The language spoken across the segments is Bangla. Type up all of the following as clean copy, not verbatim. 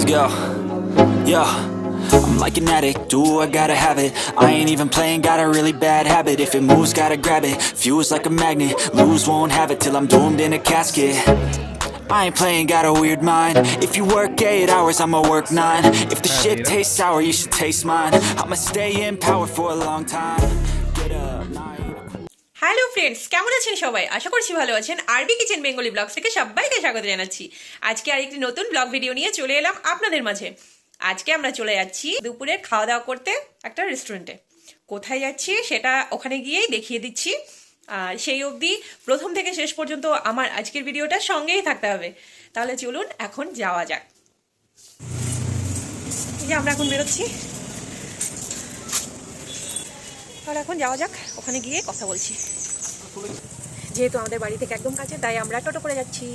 go. Yeah, I'm like an addict, do I gotta have it. I ain't even playing, got a really bad habit. If it moves, gotta grab it, fuse like a magnet. Lose, won't have it till I'm doomed in a casket. I ain't playing, got a weird mind. If you work 8 hours, I'ma work 9. If the shit tastes sour, you should taste mine. I'ma stay in power for a long time. Get up, hello friends, কেমন আছেন সবাই? আশা করছি ভালো আছেন। আরবি কিচেন বেঙ্গলি ব্লগস থেকে সবাইকে স্বাগত জানাচ্ছি। আজকে আরেকটি নতুন ব্লগ ভিডিও নিয়ে চলে এলাম আপনাদের মাঝে। আজকে আমরা চলে যাচ্ছি দুপুরে খাওয়া দাওয়া করতে একটা রেস্টুরেন্টে। কোথায় যাচ্ছি সেটা ওখানে গিয়েই দেখিয়ে দিচ্ছি। আর সেই অবধি প্রথম থেকে শেষ পর্যন্ত আমার আজকের ভিডিওটা সঙ্গেই থাকতে হবে। তাহলে চলুন এখন যাওয়া যাক। এই যে আমরা এখন বেরোচ্ছি, তাহলে এখন যাওয়া যাক, ওখানে গিয়ে কথা বলছি। যেহেতু আমাদের বাড়ি থেকে একদম কাছে, তাই আমরা টোটো করে যাচ্ছি।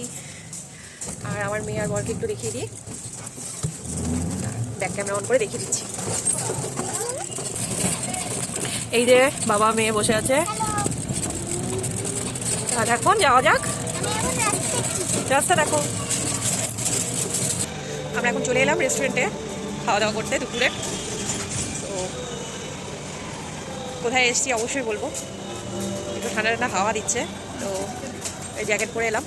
আর আমার মেয়ে আর বরকে একটু দেখিয়ে দিই, ব্যাক ক্যামেরা অন করে দেখিয়ে দিচ্ছি। এই যে বাবা মেয়ে বসে আছে, আর এখন যাওয়া যাক। রাস্তা দেখো। আমরা এখন চলে এলাম রেস্টুরেন্টে খাওয়া দাওয়া করতে দুপুরে। তো কোথায় এসেছি অবশ্যই বলবো। একটু ঠান্ডা ঠান্ডা হাওয়া দিচ্ছে, তো এই জ্যাকেট পরে এলাম।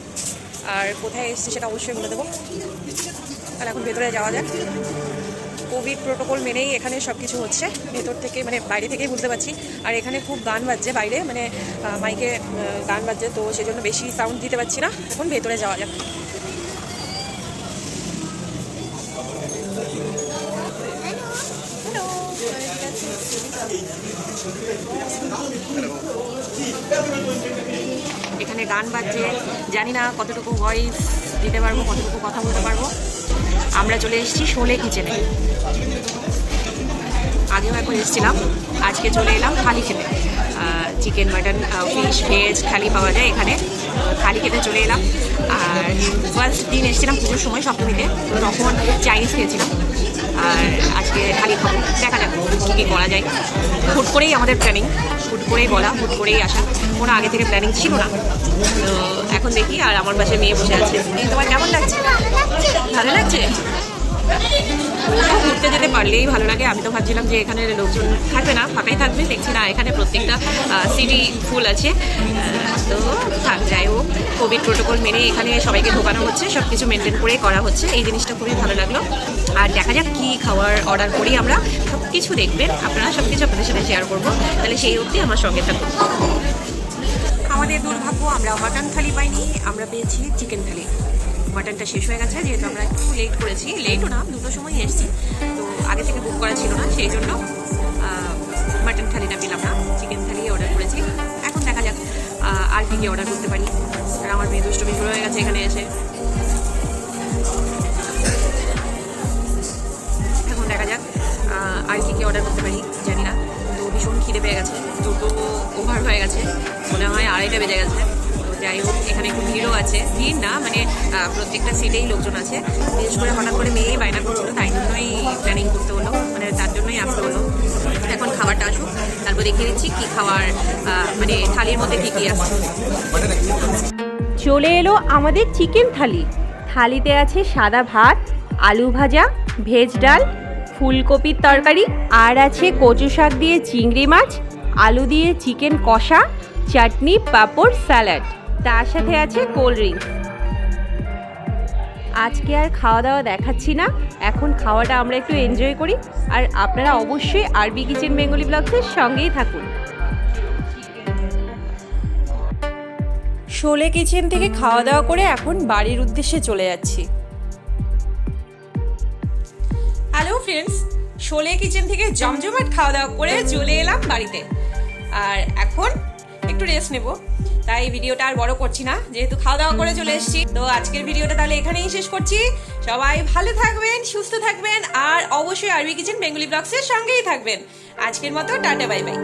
আর কোথায় এসেছি সেটা অবশ্যই বলে দেবো। তাহলে এখন ভেতরে যাওয়া যাক। কোভিড প্রোটোকল মেনেই এখানে সব কিছু হচ্ছে, ভেতর থেকে মানে বাইরে থেকেই বুঝতে পারছি। আর এখানে খুব গান বাজছে বাইরে, মানে মাইকে গান বাজছে, তো সেজন্য বেশি সাউন্ড দিতে পারছি না। এখন ভেতরে যাওয়া যাক। এখানে গান বাজছে, জানি না কতটুকু ভয়েস দিতে পারবো, কতটুকু কথা বলতে পারবো। আমরা চলে এসেছি শোলে কিচেনে। আগেও একবার এসেছিলাম, আজকে চলে এলাম থালি খেতে। চিকেন, মাটন, ফিশ, ভেজ থালি পাওয়া যায় এখানে। থালি খেতে চলে এলাম। আর ফার্স্ট দিন এসেছিলাম পুজোর সময় সপ্তমীতে, তো তখন চাইনিজ খেয়েছিলাম। আর আজকে থালি খাবো, দেখা যাক কী কী করা যায়। হুট করেই আমাদের প্ল্যানিং, হুট করেই বলা, হুট করেই আসা, কোনো আগে থেকে প্ল্যানিং ছিল না। তো এখন দেখি। আর আমার পাশে মেয়ে বসে আছে। তোমার কেমন লাগছে? ভালো লাগছে? ঘুরতে যেতে পারলেই ভালো লাগে। আমি তো ভাবছিলাম যে এখানে লোকজন থাকবে না, ফাঁকাই থাকবে, দেখছি না, এখানে প্রত্যেকটা সিটি ফুল আছে। তো থাক, যাই হোক, কোভিড প্রোটোকল মেনে এখানে সবাইকে ঢোকানো হচ্ছে, সব কিছু মেনটেন করে করা হচ্ছে। এই জিনিসটা খুবই ভালো লাগলো। আর দেখা যাক কী খাওয়ার অর্ডার করি আমরা, সব কিছু দেখবেন আপনারা, সব কিছু আপনাদের সাথে শেয়ার করবো। তাহলে সেই অবধি আমার সঙ্গে থাকুন। আমাদের দুর্ভাগ্য, আমরা মাটন থালি পাইনি, আমরা পেয়েছি চিকেন থালি। মাটনটা শেষ হয়ে গেছে, যেহেতু আমরা একটু লেট করেছি। লেটও না, 2টোর সময় এসেছি, তো আগে থেকে বুক করা ছিল না, সেই জন্য মাটন থালিটা পেলাম না, চিকেন থালি অর্ডার করেছি। এখন দেখা যাক আর কী কী অর্ডার করতে পারি। আর আমার মেয়ে দুষ্টমি শুরু হয়ে গেছে এখানে এসে। এখন দেখা যাক আর কী কী অর্ডার করতে পারি, জানি না। তো ভীষণ খিদে পেয়ে গেছে, 2টো ওভার হয়ে গেছে, মনে হয় 2:30 বেজে গেছে। যাই হোক, এখানে একটু ভিড়ও আছে, ভিড় না মানে প্রত্যেকটা সিটেই লোকজন আছে। বিশেষ করে হঠাৎ করে মেয়েই বায়না করছিল, তাই জন্যই প্ল্যানিং করতে হলো, মানে তার জন্যই আসতে হলো। এখন খাবারটা আসুক, তারপর দেখিয়ে দিচ্ছি কী খাওয়ার, মানে থালির মধ্যে কী কী আছে। চলে এলো আমাদের চিকেন থালি। থালিতে আছে সাদা ভাত, আলু ভাজা, ভেজ ডাল, ফুলকপির তরকারি, আর আছে কচু শাক দিয়ে চিংড়ি মাছ, আলু দিয়ে চিকেন কষা, চাটনি, পাঁপড়, স্যালাড, তার সাথে আছে কোল্ড ড্রিঙ্কস। আজকে আর খাওয়া দাওয়া দেখাচ্ছি না, এখন খাওয়াটা আমরা একটু এনজয় করি। আর আপনারা অবশ্যই আরবি কিচেন বেঙ্গলি ব্লগসের সঙ্গেই থাকুন। শোলে কিচেন থেকে খাওয়া দাওয়া করে এখন বাড়ির উদ্দেশ্যে চলে যাচ্ছি। হ্যালো ফ্রেন্ডস, শোলে কিচেন থেকে জমজমাট খাওয়া দাওয়া করে চলে এলাম বাড়িতে। আর এখন একটু রেস্ট নেব, তাই ভিডিওটা আর বড় করছি না, যেহেতু খাওয়া দাওয়া করে চলে এসেছি। তো আজকের ভিডিওটা তাহলে এখানেই শেষ করছি। সবাই ভালো থাকবেন, সুস্থ থাকবেন, আর অবশ্যই আরবি কিচেন বেঙ্গলি ব্লগসের সঙ্গেই থাকবেন। আজকের মতো টাটা, বাই বাই।